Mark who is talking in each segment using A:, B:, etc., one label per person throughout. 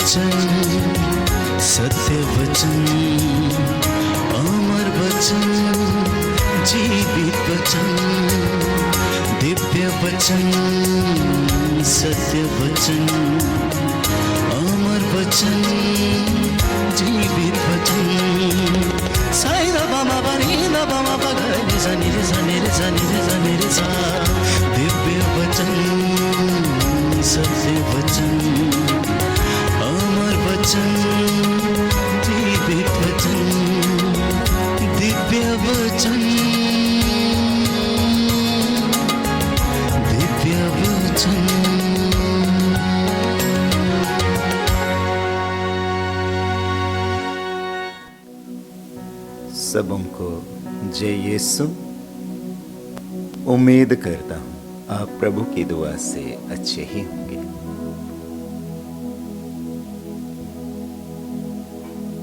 A: वचन, सत्य वचन, अमर वचन, जीवित वचन, दिव्य वचन, सत्य वचन, अमर वचन, जीवित वचन। साई दा बा मा बा नी दा बा मा बा गा रे सा नी रे सा नी रे सा नी रे सा नी रे सा। दिव्य वचन, सत्य वचन, अमर वचन, जीवित वचन, दिव्य वचन, दिव्य वचन।
B: सबों को जय यीशु। उम्मीद करता हूँ आप प्रभु की दुआ से अच्छे ही होंगे।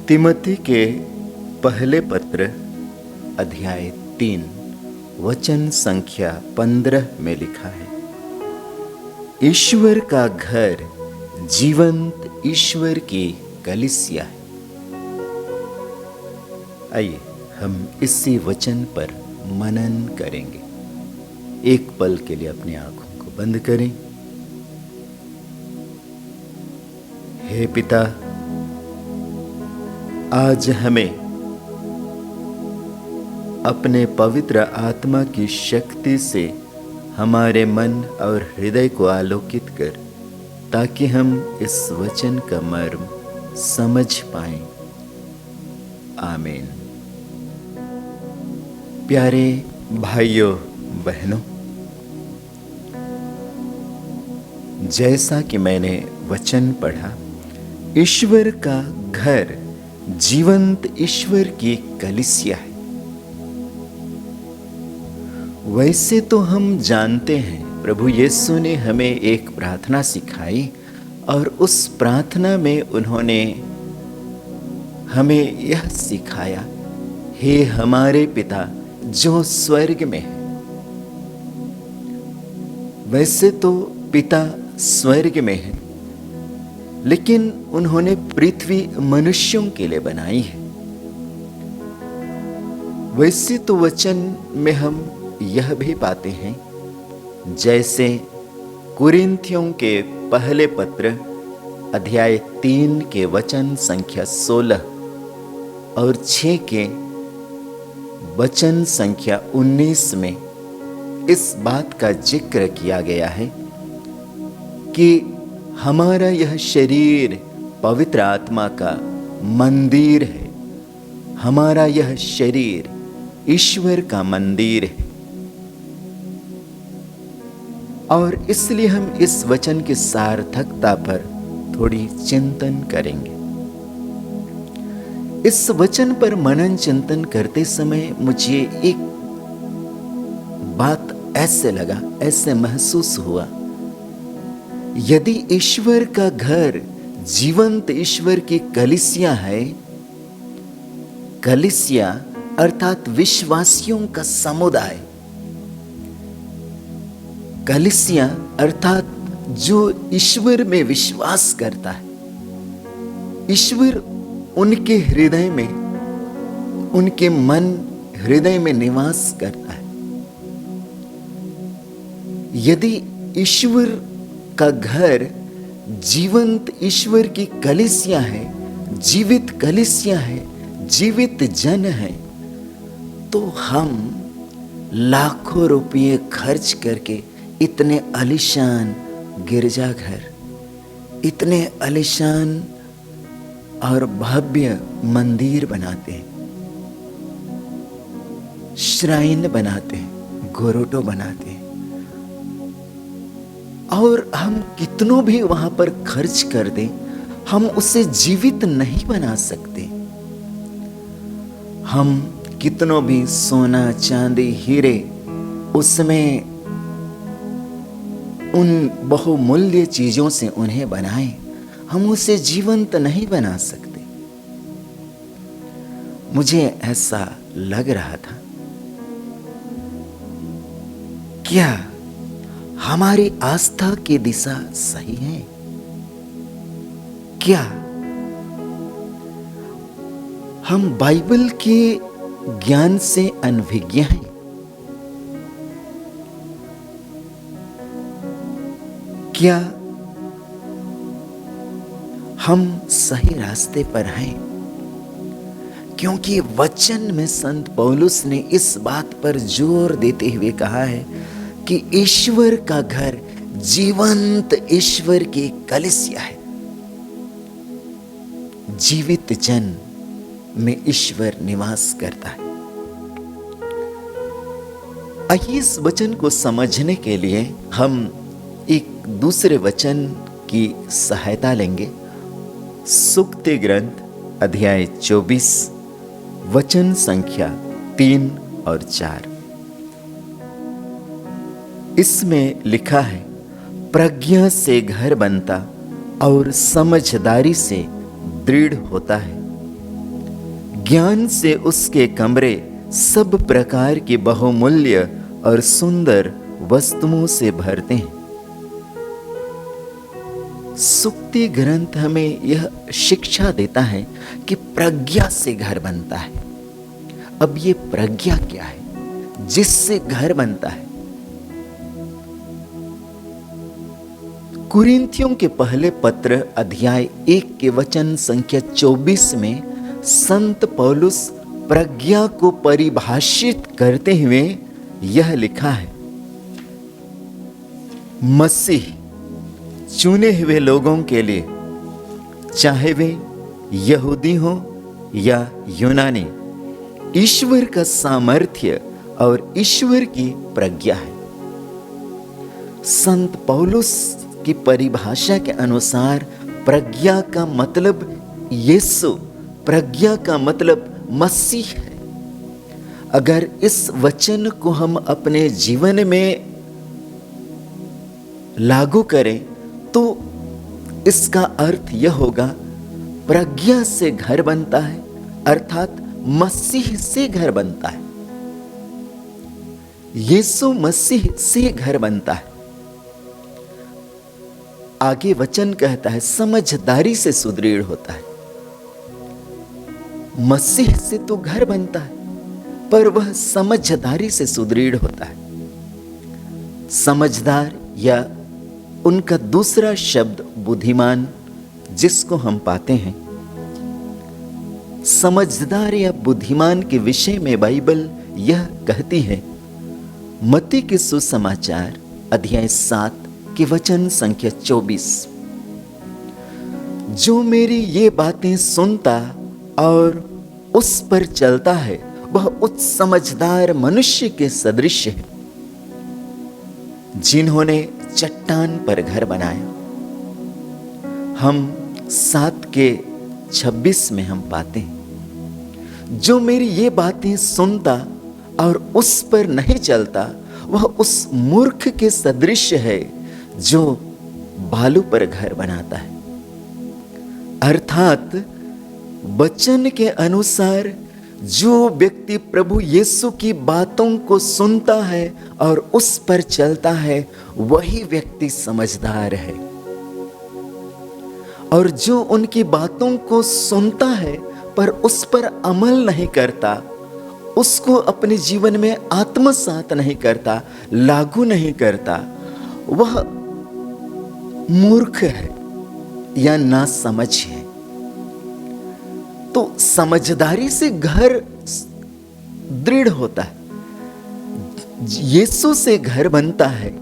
B: तिमोथी के पहले पत्र अध्याय 3 वचन संख्या 15 में लिखा है, ईश्वर का घर जीवंत ईश्वर की कलीसिया है। आइए हम इसी वचन पर मनन करेंगे। एक पल के लिए अपनी आंखों को बंद करें। हे पिता, आज हमें अपने पवित्र आत्मा की शक्ति से हमारे मन और हृदय को आलोकित कर, ताकि हम इस वचन का मर्म समझ पाएं। आमीन। प्यारे भाइयों बहनों, जैसा कि मैंने वचन पढ़ा, ईश्वर का घर जीवंत ईश्वर की कलीसिया है। वैसे तो हम जानते हैं प्रभु यीशु ने हमें एक प्रार्थना सिखाई और उस प्रार्थना में उन्होंने हमें यह सिखाया, हे हमारे पिता जो स्वर्ग में है। वैसे तो पिता स्वर्ग में है, लेकिन उन्होंने पृथ्वी मनुष्यों के लिए बनाई है। वैसे तो वचन में हम यह भी पाते हैं, जैसे कुरिन्थियों के पहले पत्र अध्याय 3 के वचन संख्या 16 और 6 के वचन संख्या 19 में इस बात का जिक्र किया गया है कि हमारा यह शरीर पवित्र आत्मा का मंदिर है। हमारा यह शरीर ईश्वर का मंदिर है। और इसलिए हम इस वचन की सार्थकता पर थोड़ी चिंतन करेंगे। इस वचन पर मनन चिंतन करते समय मुझे एक बात ऐसे लगा, ऐसे महसूस हुआ, यदि ईश्वर का घर जीवंत ईश्वर की कलीसिया है, कलीसिया अर्थात विश्वासियों का समुदाय, कलीसिया अर्थात जो ईश्वर में विश्वास करता है, ईश्वर उनके हृदय में, उनके मन हृदय में निवास करता है। यदि ईश्वर का घर जीवंत ईश्वर की कलीसिया है, जीवित कलीसिया है, जीवित जन है, तो हम लाखों रुपये खर्च करके इतने आलीशान गिरजाघर, इतने आलीशान और भव्य मंदिर बनाते हैं, श्राइन बनाते हैं, गोरोटो बनाते हैं, और हम कितनों भी वहां पर खर्च कर दें, हम उसे जीवित नहीं बना सकते। हम कितनों भी सोना चांदी हीरे उसमें उन बहुमूल्य चीजों से उन्हें बनाएं, हम उसे जीवंत नहीं बना सकते। मुझे ऐसा लग रहा था, क्या हमारी आस्था की दिशा सही है? क्या हम बाइबल के ज्ञान से अनभिज्ञ हैं? क्या हम सही रास्ते पर हैं? क्योंकि वचन में संत पौलुस ने इस बात पर जोर देते हुए कहा है कि ईश्वर का घर जीवंत ईश्वर की कलीसिया है। जीवित जन में ईश्वर निवास करता है। आइए इस वचन को समझने के लिए हम एक दूसरे वचन की सहायता लेंगे। सूक्ति ग्रंथ अध्याय 24 वचन संख्या 3 और 4। इसमें लिखा है, प्रज्ञा से घर बनता और समझदारी से दृढ़ होता है। ज्ञान से उसके कमरे सब प्रकार की बहुमूल्य और सुंदर वस्तुओं से भरते हैं। सूक्ति ग्रंथ हमें यह शिक्षा देता है कि प्रज्ञा से घर बनता है। अब ये प्रज्ञा क्या है जिससे घर बनता है? कुरिन्थियों के पहले पत्र अध्याय 1 के वचन संख्या 24 में संत पौलुस प्रज्ञा को परिभाषित करते हुए यह लिखा है, मसीह चुने हुए लोगों के लिए, चाहे वे यहूदी हो या यूनानी, ईश्वर का सामर्थ्य और ईश्वर की प्रज्ञा है। संत पौलुस की परिभाषा के अनुसार प्रज्ञा का मतलब यीशु, प्रज्ञा का मतलब मसीह है। अगर इस वचन को हम अपने जीवन में लागू करें तो इसका अर्थ यह होगा, प्रज्ञा से घर बनता है अर्थात मसीह से घर बनता है। यीशु मसीह से घर बनता है। आगे वचन कहता है, समझदारी से सुदृढ़ होता है। मसीह से तो घर बनता है पर वह समझदारी से सुदृढ़ होता है। समझदार या उनका दूसरा शब्द बुद्धिमान, जिसको हम पाते हैं। समझदार या बुद्धिमान के विषय में बाइबल यह कहती है, मत्ती के सुसमाचार अध्याय 7 के वचन संख्या 24, जो मेरी ये बातें सुनता और उस पर चलता है वह उस समझदार मनुष्य के सदृश है जिन्होंने चट्टान पर घर बनाया। हम 7 के 26 में हम पाते हैं, जो मेरी ये बातें सुनता और उस पर नहीं चलता वह उस मूर्ख के सदृश है जो बालू पर घर बनाता है। अर्थात वचन के अनुसार जो व्यक्ति प्रभु यीशु की बातों को सुनता है और उस पर चलता है वही व्यक्ति समझदार है, और जो उनकी बातों को सुनता है पर उस पर अमल नहीं करता, उसको अपने जीवन में आत्मसात नहीं करता, लागू नहीं करता, वह मूर्ख है या नासमझ है। तो समझदारी से घर दृढ़ होता है, यीशु से घर बनता है,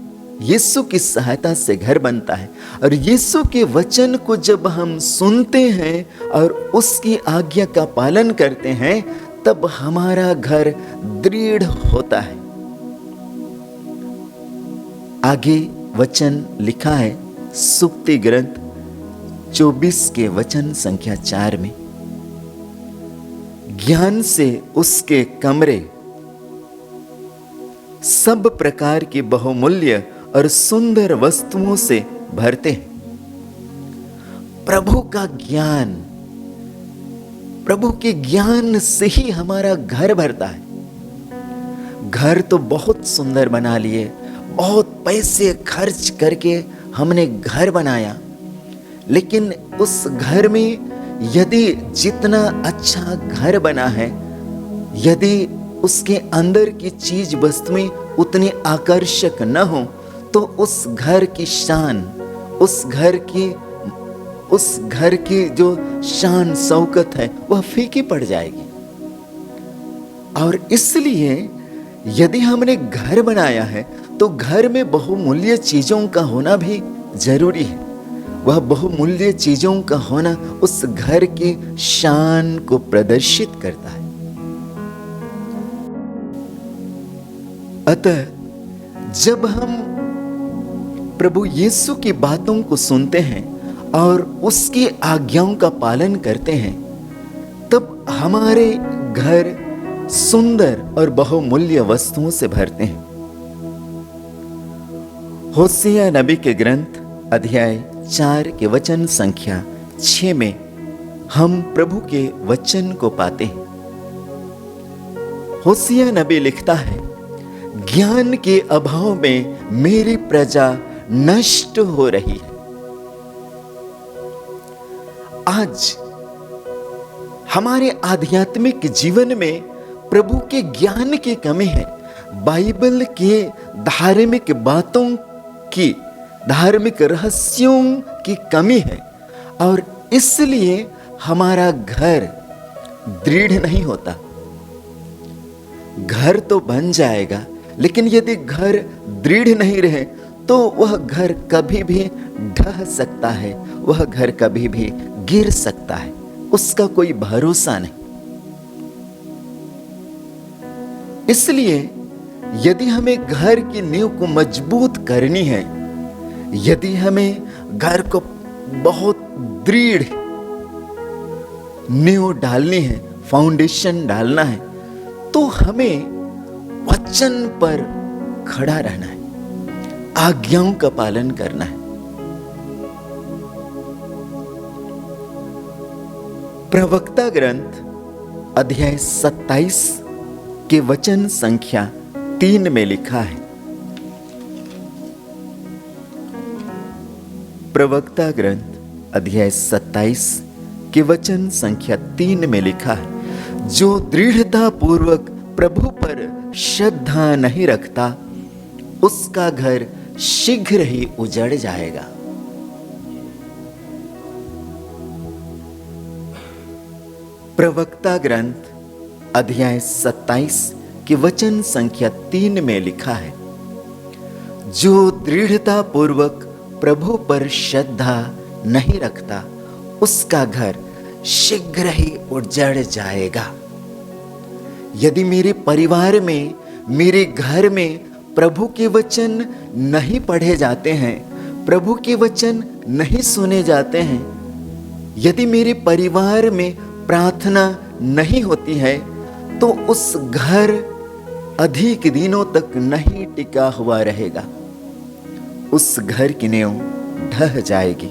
B: यीशु की सहायता से घर बनता है। और यीशु के वचन को जब हम सुनते हैं और उसकी आज्ञा का पालन करते हैं तब हमारा घर दृढ़ होता है। आगे वचन लिखा है सूक्ति ग्रंथ 24 के वचन संख्या 4 में, ज्ञान से उसके कमरे सब प्रकार की बहुमूल्य और सुंदर वस्तुओं से भरते हैं। प्रभु का ज्ञान, प्रभु के ज्ञान से ही हमारा घर भरता है। घर तो बहुत सुंदर बना लिए, बहुत पैसे खर्च करके हमने घर बनाया, लेकिन उस घर में यदि जितना अच्छा घर बना है, यदि उसके अंदर की चीज वस्तुएं उतनी आकर्षक न हो, तो उस घर की शान, उस घर की जो शान शौकत है वह फीकी पड़ जाएगी। और इसलिए यदि हमने घर बनाया है तो घर में बहुमूल्य चीजों का होना भी जरूरी है। वह बहुमूल्य चीजों का होना उस घर की शान को प्रदर्शित करता है। अतः जब हम प्रभु यीशु की बातों को सुनते हैं और उसकी आज्ञाओं का पालन करते हैं, तब हमारे घर सुंदर और बहुमूल्य वस्तुओं से भरते हैं। होसिया नबी के ग्रंथ अध्याय 4 के वचन संख्या 6 में हम प्रभु के वचन को पाते हैं। होसिया नबी लिखता है, ज्ञान के अभाव में मेरी प्रजा नष्ट हो रही है। आज हमारे आध्यात्मिक जीवन में प्रभु के ज्ञान की कमी है। बाइबल के धार्मिक बातों की, धार्मिक रहस्यों की कमी है, और इसलिए हमारा घर दृढ़ नहीं होता। घर तो बन जाएगा, लेकिन यदि घर दृढ़ नहीं रहे तो वह घर कभी भी ढह सकता है, वह घर कभी भी गिर सकता है, उसका कोई भरोसा नहीं। इसलिए यदि हमें घर की नींव को मजबूत करनी है, यदि हमें घर को बहुत दृढ़ नींव डालनी है, फाउंडेशन डालना है, तो हमें वचन पर खड़ा रहना है, आज्ञाओं का पालन करना है। प्रवक्ता ग्रंथ अध्याय 27 के वचन संख्या 3 में लिखा है। प्रवक्ता ग्रंथ अध्याय 27 के वचन संख्या 3 में लिखा है, जो दृढ़ता पूर्वक प्रभु पर श्रद्धा नहीं रखता, उसका घर शीघ्र ही उजड़ जाएगा। प्रवक्ता ग्रंथ अध्याय 27 के वचन संख्या 3 में लिखा है, जो दृढ़ता पूर्वक प्रभु पर श्रद्धा नहीं रखता, उसका घर शीघ्र ही उजड़ जाएगा। यदि मेरे परिवार में, मेरे घर में प्रभु के वचन नहीं पढ़े जाते हैं, प्रभु के वचन नहीं सुने जाते हैं, यदि मेरे परिवार में प्रार्थना नहीं होती है, तो उस घर अधिक दिनों तक नहीं टिका हुआ रहेगा। उस घर की नींव ढह जाएगी।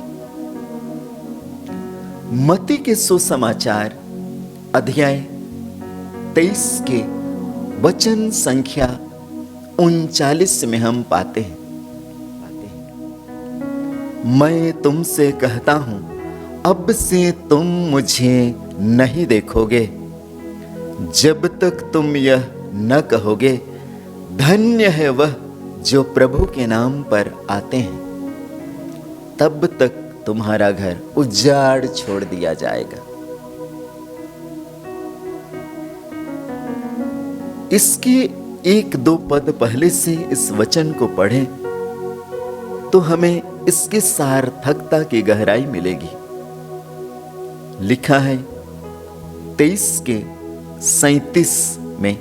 B: मत्ती के सुसमाचार अध्याय 23 के वचन संख्या 39 में हम पाते हैं, मैं तुमसे कहता हूं, अब से तुम मुझे नहीं देखोगे, जब तक तुम यह न कहोगे, धन्य है वह जो प्रभु के नाम पर आते हैं, तब तक तुम्हारा घर उजाड़ छोड़ दिया जाएगा। इसके 1-2 पद पहले से इस वचन को पढ़ें तो हमें इसकी सार्थकता की गहराई मिलेगी। लिखा है 23 के 37 में,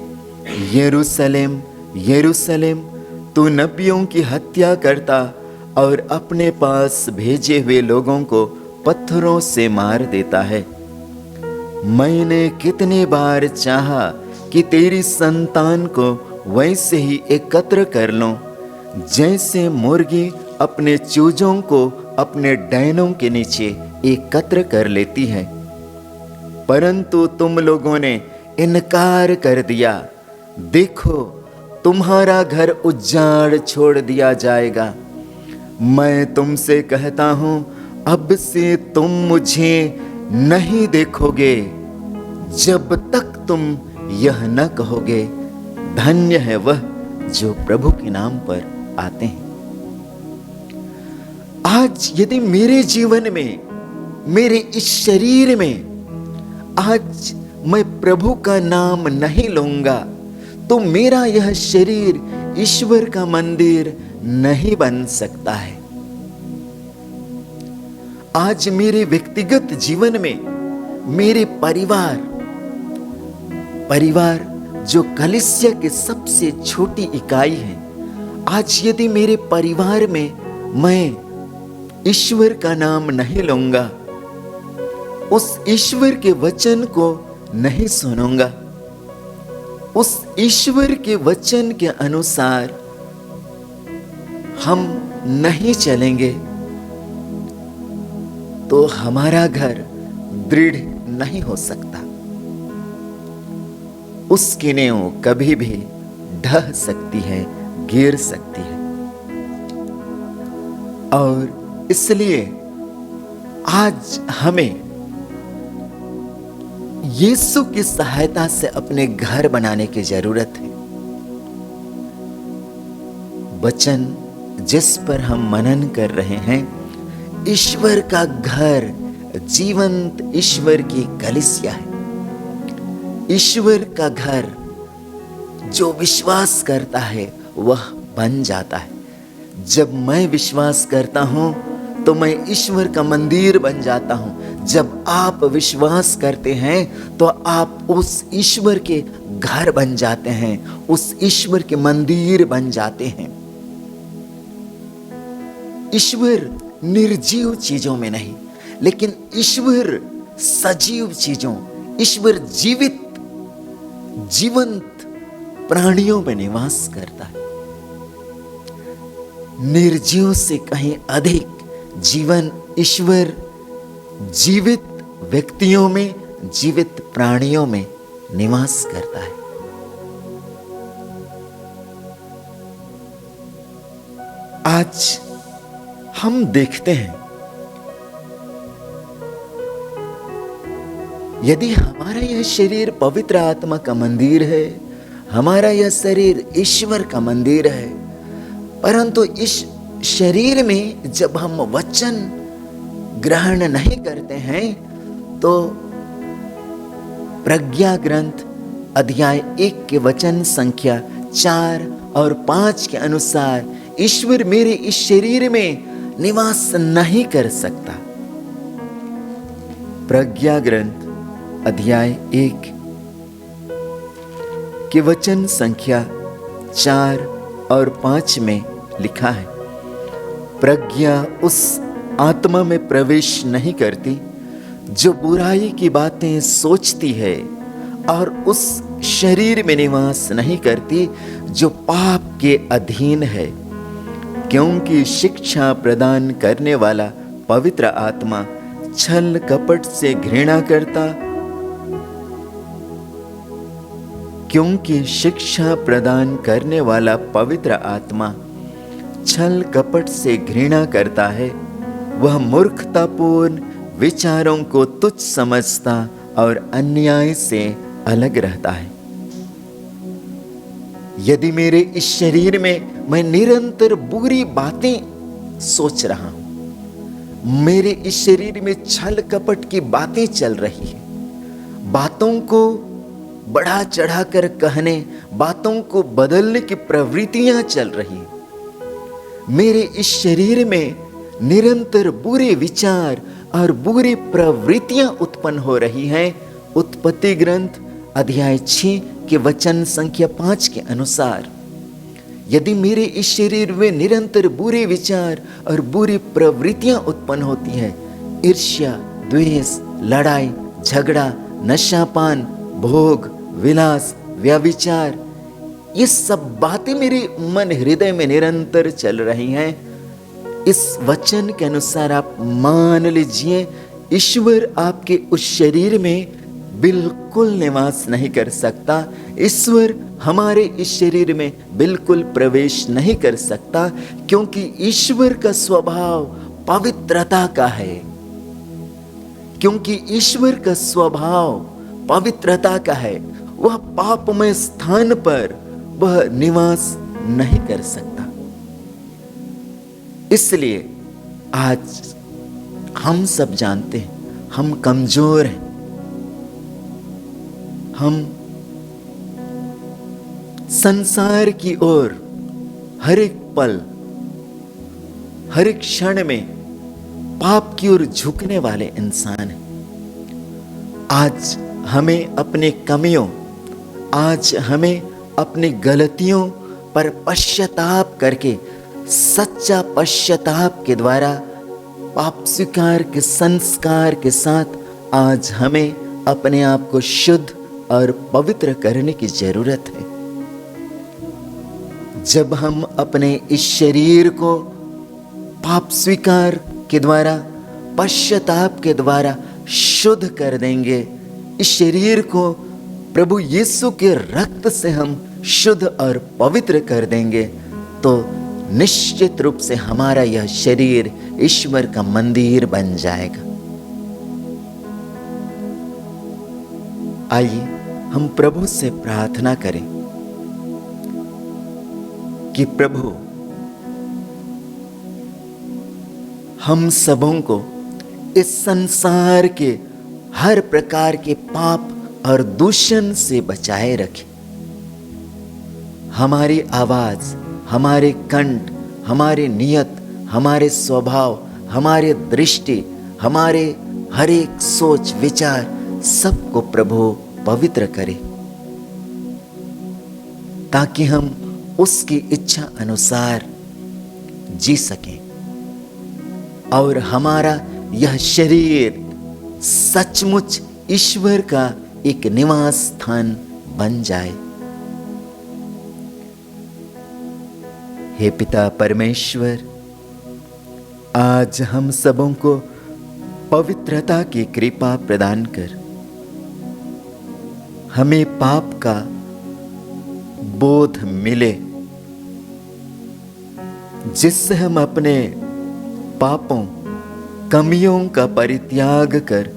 B: यरूशलेम यरूशलेम, तू नबियों की हत्या करता और अपने पास भेजे हुए लोगों को पत्थरों से मार देता है। मैंने कितने बार चाहा कि तेरी संतान को वैसे ही एकत्र कर लूं, जैसे मुर्गी अपने चूजों को अपने डैनों के नीचे एकत्र कर लेती है, परंतु तुम लोगों ने इनकार कर दिया। देखो, तुम्हारा घर उजाड़ छोड़ दिया जाएगा। मैं तुमसे कहता हूं, अब से तुम मुझे नहीं देखोगे जब तक तुम यह न कहोगे, धन्य है वह जो प्रभु के नाम पर आते हैं। आज यदि मेरे जीवन में, मेरे इस शरीर में आज मैं प्रभु का नाम नहीं लूंगा, तो मेरा यह शरीर ईश्वर का मंदिर नहीं बन सकता है। आज मेरे व्यक्तिगत जीवन में मेरे परिवार जो कलीसिया के सबसे छोटी इकाई है, आज यदि मेरे परिवार में मैं ईश्वर का नाम नहीं लूंगा, उस ईश्वर के वचन को नहीं सुनूंगा, उस ईश्वर के वचन के अनुसार हम नहीं चलेंगे, तो हमारा घर दृढ़ नहीं हो सकता। उसकी नींव कभी भी ढह सकती है, गिर सकती है। और इसलिए आज हमें यीशु की सहायता से अपने घर बनाने की जरूरत है। वचन जिस पर हम मनन कर रहे हैं, ईश्वर का घर, जीवंत ईश्वर की कलीसिया है। ईश्वर का घर जो विश्वास करता है वह बन जाता है। जब मैं विश्वास करता हूं तो मैं ईश्वर का मंदिर बन जाता हूं। जब आप विश्वास करते हैं तो आप उस ईश्वर के घर बन जाते हैं, उस ईश्वर के मंदिर बन जाते हैं। ईश्वर निर्जीव चीजों में नहीं, लेकिन ईश्वर सजीव चीजों, ईश्वर जीवंत प्राणियों में निवास करता है। निर्जीव से कहीं अधिक जीवन ईश्वर जीवित व्यक्तियों में, जीवित प्राणियों में निवास करता है। आज हम देखते हैं, यदि हमारा यह शरीर पवित्र आत्मा का मंदिर है, हमारा यह शरीर ईश्वर का मंदिर है, परंतु इस शरीर में जब हम वचन ग्रहण नहीं करते हैं, तो प्रज्ञा ग्रंथ अध्याय 1 के वचन संख्या 4 और 5 के अनुसार ईश्वर मेरे इस शरीर में निवास नहीं कर सकता। प्रज्ञा ग्रंथ अध्याय 1 के वचन संख्या 4 और 5 में लिखा है, प्रज्ञा उस आत्मा में प्रवेश नहीं करती जो बुराई की बातें सोचती है, और उस शरीर में निवास नहीं करती जो पाप के अधीन है, क्योंकि शिक्षा प्रदान करने वाला पवित्र आत्मा छल कपट से घृणा करता, क्योंकि शिक्षा प्रदान करने वाला पवित्र आत्मा छल कपट से घृणा करता है। वह मूर्खतापूर्ण विचारों को तुच्छ समझता और अन्याय से अलग रहता है। यदि मेरे इस शरीर में मैं निरंतर बुरी बातें सोच रहा हूं, मेरे इस शरीर में छल कपट की बातें चल रही है, बातों को बढ़ा चढ़ाकर कहने, बातों को बदलने की प्रवृत्तियां चल रही हैं, मेरे इस शरीर में निरंतर बुरे विचार और बुरी प्रवृत्तियां उत्पन्न हो रही हैं, उत्पत्ति ग्रंथ अध्याय 6 के वचन संख्या 5 के अनुसार, यदि मेरे इस शरीर में निरंतर बुरे विचार और बुरी प्रवृत्तियां उत्पन्न होती है, ईर्ष्या, द्वेष, लड़ाई, झगड़ा, नशापान, भोग, विलास, व्यभिचार, ये सब बातें मेरे मन हृदय में निरंतर चल रही हैं, इस वचन के अनुसार आप मान लीजिए ईश्वर आपके उस शरीर में बिल्कुल निवास नहीं कर सकता। ईश्वर हमारे इस शरीर में बिल्कुल प्रवेश नहीं कर सकता, क्योंकि ईश्वर का स्वभाव पवित्रता का है, क्योंकि ईश्वर का स्वभाव पवित्रता का है। वह पापमय स्थान पर वह निवास नहीं कर सकता। इसलिए आज हम सब जानते हैं हम कमजोर हैं, हम संसार की ओर हर एक पल हर एक क्षण में पाप की ओर झुकने वाले इंसान हैं। आज हमें अपने कमियों, आज हमें अपनी गलतियों पर पश्चाताप करके, सच्चा पश्चाताप के द्वारा पाप स्वीकार के संस्कार के साथ आज हमें अपने आप को शुद्ध और पवित्र करने की जरूरत है। जब हम अपने इस शरीर को पाप स्वीकार के द्वारा, पश्चाताप के द्वारा शुद्ध कर देंगे, इस शरीर को प्रभु यीशु के रक्त से हम शुद्ध और पवित्र कर देंगे, तो निश्चित रूप से हमारा यह शरीर ईश्वर का मंदिर बन जाएगा। आइए हम प्रभु से प्रार्थना करें कि प्रभु हम सबों को इस संसार के हर प्रकार के पाप और दूषण से बचाए रखें। हमारी आवाज, हमारे कंठ, हमारे नियत, हमारे स्वभाव, हमारे दृष्टि, हमारे हर एक सोच विचार सबको प्रभु पवित्र करे, ताकि हम उसकी इच्छा अनुसार जी सकें और हमारा यह शरीर सचमुच ईश्वर का एक निवास स्थान बन जाए। हे पिता परमेश्वर, आज हम सबों को पवित्रता की कृपा प्रदान कर, हमें पाप का बोध मिले, जिससे हम अपने पापों, कमियों का परित्याग कर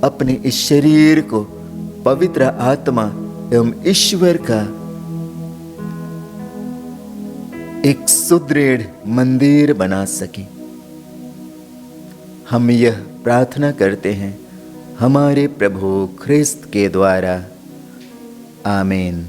B: अपने इस शरीर को पवित्र आत्मा एवं ईश्वर का एक सुदृढ़ मंदिर बना सके। हम यह प्रार्थना करते हैं हमारे प्रभु ख्रिस्त के द्वारा। आमीन।